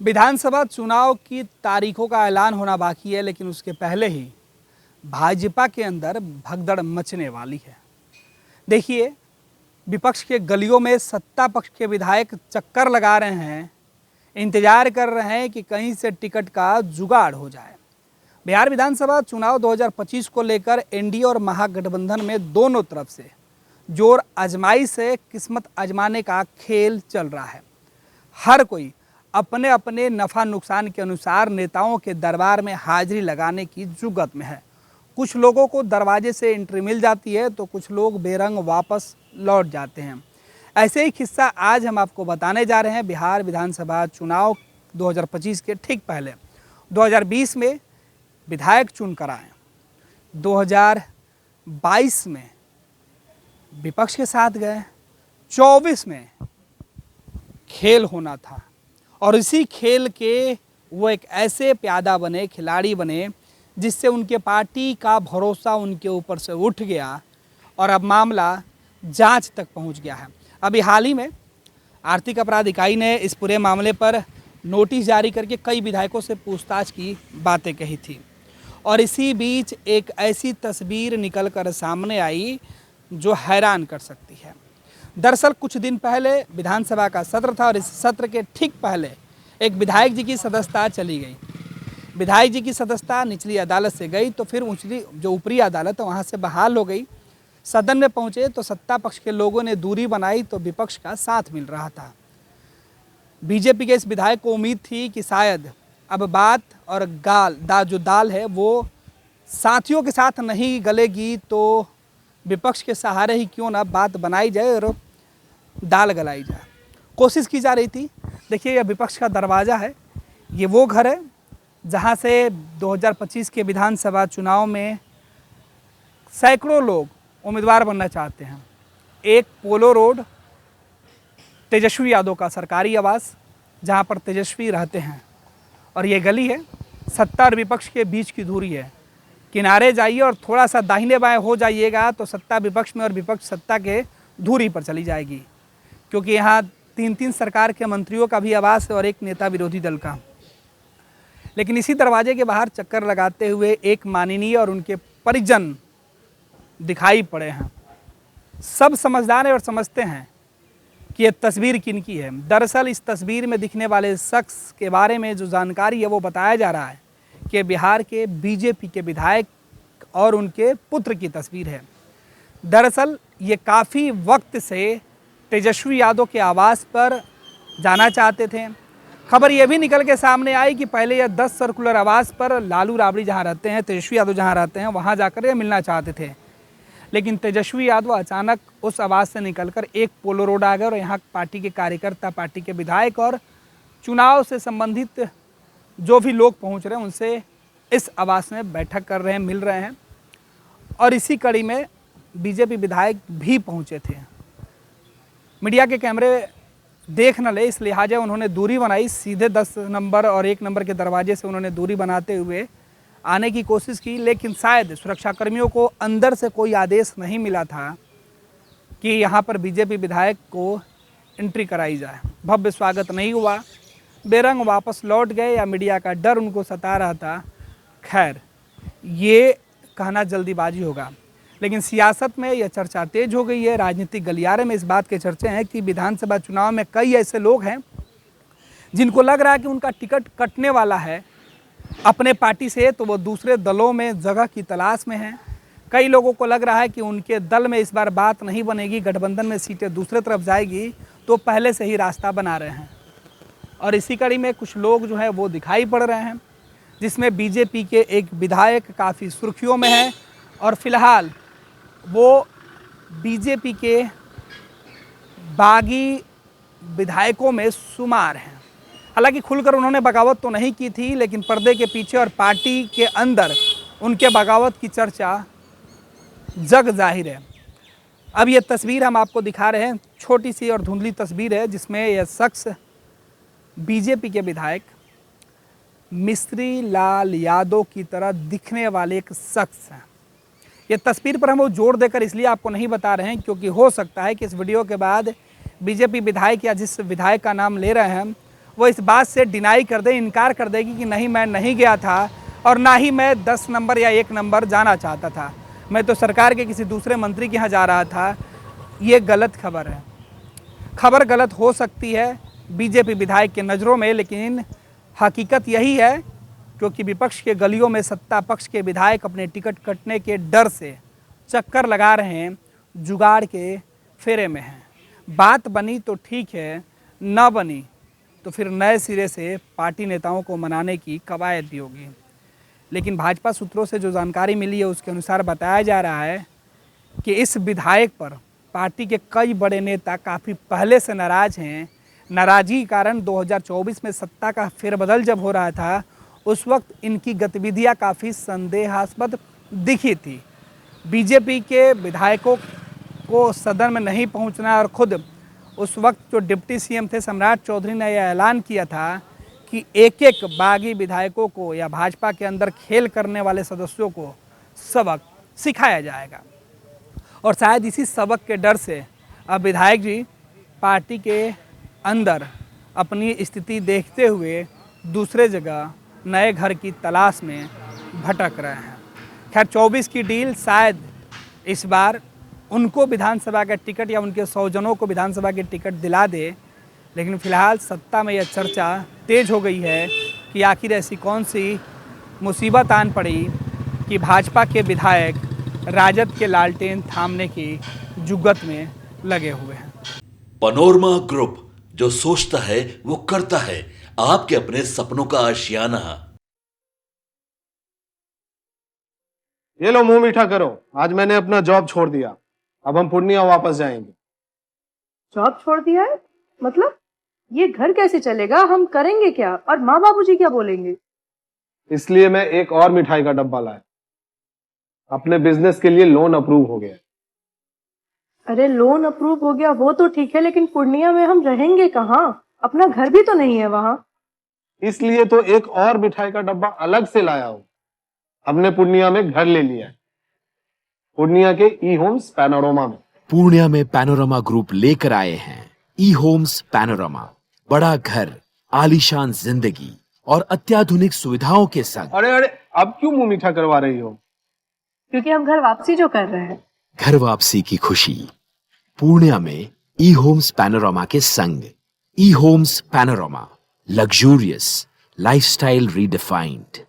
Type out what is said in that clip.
विधानसभा चुनाव की तारीखों का ऐलान होना बाकी है, लेकिन उसके पहले ही भाजपा के अंदर भगदड़ मचने वाली है। देखिए, विपक्ष के गलियों में सत्ता पक्ष के विधायक चक्कर लगा रहे हैं, इंतजार कर रहे हैं कि कहीं से टिकट का जुगाड़ हो जाए। बिहार विधानसभा चुनाव 2025 को लेकर एनडीए और महागठबंधन में दोनों तरफ से जोर आजमाई से किस्मत आजमाने का खेल चल रहा है। हर कोई अपने अपने नफ़ा नुकसान के अनुसार नेताओं के दरबार में हाजिरी लगाने की जुगत में है। कुछ लोगों को दरवाजे से एंट्री मिल जाती है तो कुछ लोग बेरंग वापस लौट जाते हैं। ऐसे ही किस्सा आज हम आपको बताने जा रहे हैं। बिहार विधानसभा चुनाव 2025 के ठीक पहले 2020 में विधायक चुनकर आए, 2022 में विपक्ष के साथ गए, 24 में खेल होना था और इसी खेल के वो एक ऐसे प्यादा बने, खिलाड़ी बने, जिससे उनके पार्टी का भरोसा उनके ऊपर से उठ गया और अब मामला जांच तक पहुंच गया है। अभी हाल ही में आर्थिक अपराध इकाई ने इस पूरे मामले पर नोटिस जारी करके कई विधायकों से पूछताछ की बातें कही थी और इसी बीच एक ऐसी तस्वीर निकल कर सामने आई जो हैरान कर सकती है। दरअसल कुछ दिन पहले विधानसभा का सत्र था और इस सत्र के ठीक पहले एक विधायक जी की सदस्यता चली गई। विधायक जी की सदस्यता निचली अदालत से गई तो फिर ऊपरी अदालत है वहाँ से बहाल हो गई। सदन में पहुँचे तो सत्ता पक्ष के लोगों ने दूरी बनाई तो विपक्ष का साथ मिल रहा था। बीजेपी के इस विधायक को उम्मीद थी कि शायद अब बात और जो दाल है वो साथियों के साथ नहीं गलेगी तो विपक्ष के सहारे ही क्यों ना बात बनाई जाए और दाल गलाई जाए। कोशिश की जा रही थी। देखिए, यह विपक्ष का दरवाज़ा है, ये वो घर है जहां से 2025 के विधानसभा चुनाव में सैकड़ों लोग उम्मीदवार बनना चाहते हैं। एक पोलो रोड, तेजस्वी यादव का सरकारी आवास जहां पर तेजस्वी रहते हैं, और ये गली है सत्ता और विपक्ष के बीच की दूरी है। किनारे जाइए और थोड़ा सा दाहिने बाएं हो जाइएगा तो सत्ता विपक्ष में और विपक्ष सत्ता के दूरी पर चली जाएगी, क्योंकि यहाँ 3-3 सरकार के मंत्रियों का भी आवास है और एक नेता विरोधी दल का। लेकिन इसी दरवाजे के बाहर चक्कर लगाते हुए एक माननीय और उनके परिजन दिखाई पड़े हैं। सब समझदार हैं और समझते हैं कि ये तस्वीर किनकी है। दरअसल इस तस्वीर में दिखने वाले शख्स के बारे में जो जानकारी है वो बताया जा रहा है कि बिहार के बीजेपी के विधायक और उनके पुत्र की तस्वीर है। दरअसल ये काफ़ी वक्त से तेजस्वी यादव के आवास पर जाना चाहते थे। खबर ये भी निकल के सामने आई कि पहले यह 10 सर्कुलर आवास पर लालू राबड़ी जहाँ रहते हैं, तेजस्वी यादव जहाँ रहते हैं, वहाँ जाकर ये मिलना चाहते थे। लेकिन तेजस्वी यादव अचानक उस आवास से निकलकर एक पोलो रोड आ गए और यहाँ पार्टी के कार्यकर्ता, पार्टी के विधायक और चुनाव से संबंधित जो भी लोग पहुँच रहे हैं उनसे इस आवास में बैठक कर रहे हैं, मिल रहे हैं। और इसी कड़ी में बीजेपी विधायक भी पहुँचे थे। मीडिया के कैमरे देख न ले इस लिहाजा उन्होंने दूरी बनाई। सीधे 10 नंबर और 1 नंबर के दरवाजे से उन्होंने दूरी बनाते हुए आने की कोशिश की, लेकिन शायद सुरक्षाकर्मियों को अंदर से कोई आदेश नहीं मिला था कि यहाँ पर बीजेपी विधायक को एंट्री कराई जाए। भव्य स्वागत नहीं हुआ, बेरंग वापस लौट गए या मीडिया का डर उनको सता रहा था। खैर, ये कहना जल्दीबाजी होगा, लेकिन सियासत में यह चर्चा तेज हो गई है। राजनीतिक गलियारे में इस बात के चर्चे हैं कि विधानसभा चुनाव में कई ऐसे लोग हैं जिनको लग रहा है कि उनका टिकट कटने वाला है अपने पार्टी से, तो वो दूसरे दलों में जगह की तलाश में हैं। कई लोगों को लग रहा है कि उनके दल में इस बार बात नहीं बनेगी, गठबंधन में सीटें दूसरे तरफ जाएगी, तो पहले से ही रास्ता बना रहे हैं। और इसी कड़ी में कुछ लोग जो है वो दिखाई पड़ रहे हैं, जिसमें बीजेपी के एक विधायक काफ़ी सुर्खियों में हैं और फिलहाल वो बीजेपी के बागी विधायकों में शुमार हैं। हालांकि खुलकर उन्होंने बगावत तो नहीं की थी, लेकिन पर्दे के पीछे और पार्टी के अंदर उनके बगावत की चर्चा जग जाहिर है। अब ये तस्वीर हम आपको दिखा रहे हैं, छोटी सी और धुंधली तस्वीर है, जिसमें यह शख्स बीजेपी के विधायक मिस्त्री लाल यादव की तरह दिखने वाले एक शख्स हैं। ये तस्वीर पर हम वो जोर देकर इसलिए आपको नहीं बता रहे हैं क्योंकि हो सकता है कि इस वीडियो के बाद बीजेपी विधायक या जिस विधायक का नाम ले रहे हैं वो इस बात से डिनाई कर दे, इनकार कर देगी कि नहीं मैं नहीं गया था और ना ही मैं 10 नंबर या 1 नंबर जाना चाहता था, मैं तो सरकार के किसी दूसरे मंत्री के यहाँ जा रहा था। ये गलत खबर है। खबर गलत हो सकती है बीजेपी विधायक के नज़रों में, लेकिन हकीकत यही है क्योंकि विपक्ष के गलियों में सत्ता पक्ष के विधायक अपने टिकट कटने के डर से चक्कर लगा रहे हैं, जुगाड़ के फेरे में हैं। बात बनी तो ठीक है, ना बनी तो फिर नए सिरे से पार्टी नेताओं को मनाने की कवायद भी होगी। लेकिन भाजपा सूत्रों से जो जानकारी मिली है उसके अनुसार बताया जा रहा है कि इस विधायक पर पार्टी के कई बड़े नेता काफ़ी पहले से नाराज़ हैं। नाराज़गी के कारण 2024 में सत्ता का फेरबदल जब हो रहा था उस वक्त इनकी गतिविधियां काफ़ी संदेहास्पद दिखी थी। बीजेपी के विधायकों को सदन में नहीं पहुंचना और खुद उस वक्त जो डिप्टी सीएम थे सम्राट चौधरी ने यह ऐलान किया था कि एक एक बागी विधायकों को या भाजपा के अंदर खेल करने वाले सदस्यों को सबक सिखाया जाएगा। और शायद इसी सबक के डर से अब विधायक जी पार्टी के अंदर अपनी स्थिति देखते हुए दूसरे जगह नए घर की तलाश में भटक रहे हैं। खैर 24 की डील शायद इस बार उनको विधानसभा का टिकट या उनके स्वजनों को विधानसभा की टिकट दिला दे, लेकिन फिलहाल सत्ता में यह चर्चा तेज हो गई है कि आखिर ऐसी कौन सी मुसीबत आन पड़ी कि भाजपा के विधायक राजद के लालटेन थामने की जुगत में लगे हुए हैं। पनोरमा ग्रुप, जो सोचता है वो करता है, आपके अपने सपनों का आशियाना। ये लो मुंह मीठा करो, आज मैंने अपना जॉब छोड़ दिया, अब हम पूर्णिया वापस जाएंगे। जॉब छोड़ दिया है? मतलब ये घर कैसे चलेगा? हम करेंगे क्या? और माँ बाबूजी क्या बोलेंगे? इसलिए मैं एक और मिठाई का डब्बा लाया। अपने बिजनेस के लिए लोन अप्रूव हो गया। अरे लोन अप्रूव हो गया वो तो ठीक है, लेकिन पूर्णिया में हम रहेंगे कहाँ? अपना घर भी तो नहीं है वहाँ। इसलिए तो एक और मिठाई का डब्बा अलग से लाया हूँ। हमने पूर्णिया में घर ले लिया है, पूर्णिया के ई होम्स पैनोरमा में। पूर्णिया में पैनोरमा ग्रुप लेकर आए हैं ई होम्स पैनोरमा। बड़ा घर, आलीशान जिंदगी और अत्याधुनिक सुविधाओं के संग। अरे अरे, अब क्यों मुंह मीठा करवा रही हो? क्योंकि हम घर वापसी जो कर रहे हैं। घर वापसी की खुशी पूर्णिया में ई होम्स पैनोरमा के संग। ई Homes Panorama, luxurious lifestyle redefined.